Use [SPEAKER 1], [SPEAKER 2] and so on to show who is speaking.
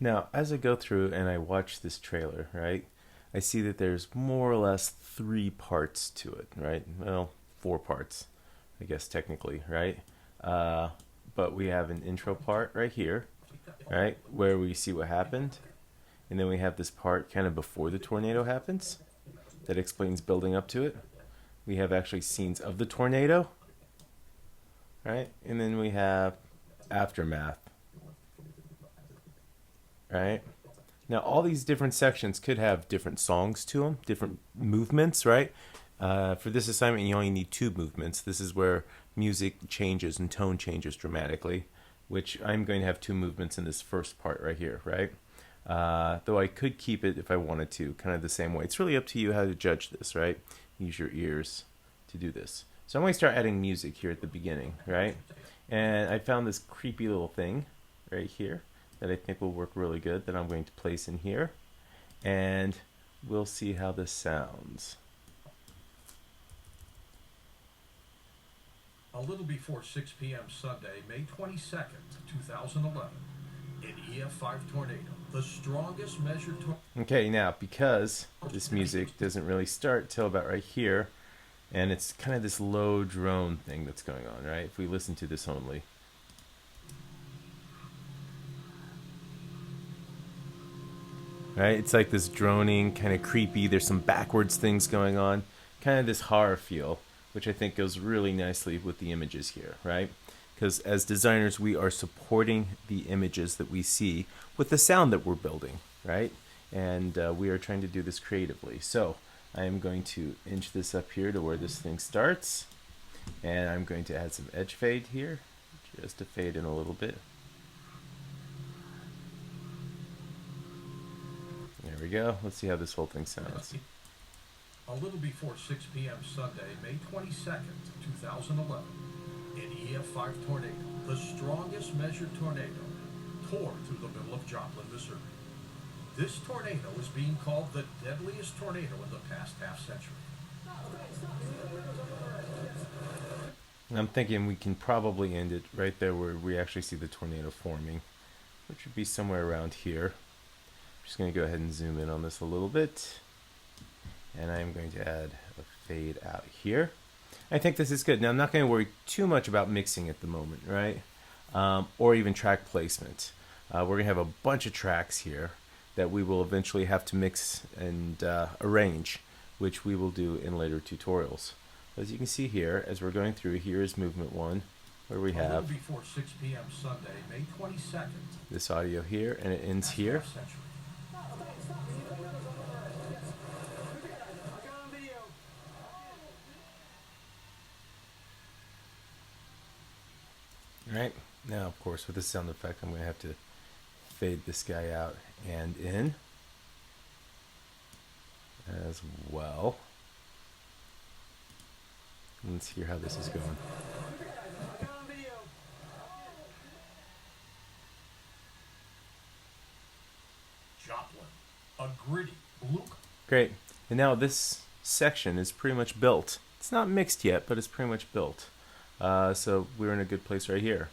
[SPEAKER 1] Now, as I go through and I watch this trailer, right, I see that there's more or less three parts to it, right? Well, four parts, I guess, technically, right? Uh, but we have an intro part right here, right, where we see what happened. And then we have this part kind of before the tornado happens that explains building up to it. We have actually scenes of the tornado, right? And then we have aftermath, right? Now, all these different sections could have different songs to them, different movements, right? For this assignment, you only need two movements. This is where music changes and tone changes dramatically, which I'm going to have two movements in this first part right here, right? Though I could keep it if I wanted to, kind of the same way. It's really up to you how to judge this, right? Use your ears to do this. So I'm going to start adding music here at the beginning, right? And I found this creepy little thing right here that I think will work really good that I'm going to place in here. And we'll see how this sounds.
[SPEAKER 2] A little before 6 p.m. Sunday, May 22nd, 2011, an EF5 tornado, the strongest measured tornado.
[SPEAKER 1] Okay, now because this music doesn't really start till about right here, and it's kind of this low drone thing that's going on, right? If we listen to this only. Right? It's like this droning, kind of creepy. There's some backwards things going on, kind of this horror feel, which I think goes really nicely with the images here, right? Because as designers, we are supporting the images that we see with the sound that we're building, right? And we are trying to do this creatively. So I am going to inch this up here to where this thing starts, and I'm going to add some edge fade here, just to fade in a little bit. There we go. Let's see how this whole thing sounds.
[SPEAKER 2] A little before 6 p.m. Sunday, May 22nd, 2011, an EF5 tornado, the strongest measured tornado, tore through the middle of Joplin, Missouri. This tornado is being called the deadliest tornado in the past half century.
[SPEAKER 1] And I'm thinking we can probably end it right there where we actually see the tornado forming, which would be somewhere around here. I'm just going to go ahead and zoom in on this a little bit. And I'm going to add a fade out here. I think this is good. Now, I'm not going to worry too much about mixing at the moment, right? Or even track placement. We're going to have a bunch of tracks here that we will eventually have to mix and arrange, which we will do in later tutorials. As you can see here, as we're going through, here is movement one, where we have
[SPEAKER 2] before 6 p.m. Sunday, May 22nd,
[SPEAKER 1] this audio here, and it ends here. Right now, of course, with this sound effect, I'm going to have to fade this guy out and in as well. Let's hear how this is going.
[SPEAKER 2] Joplin, a gritty blue.
[SPEAKER 1] Great. And now this section is pretty much built. It's not mixed yet, but it's pretty much built. So we're in a good place right here.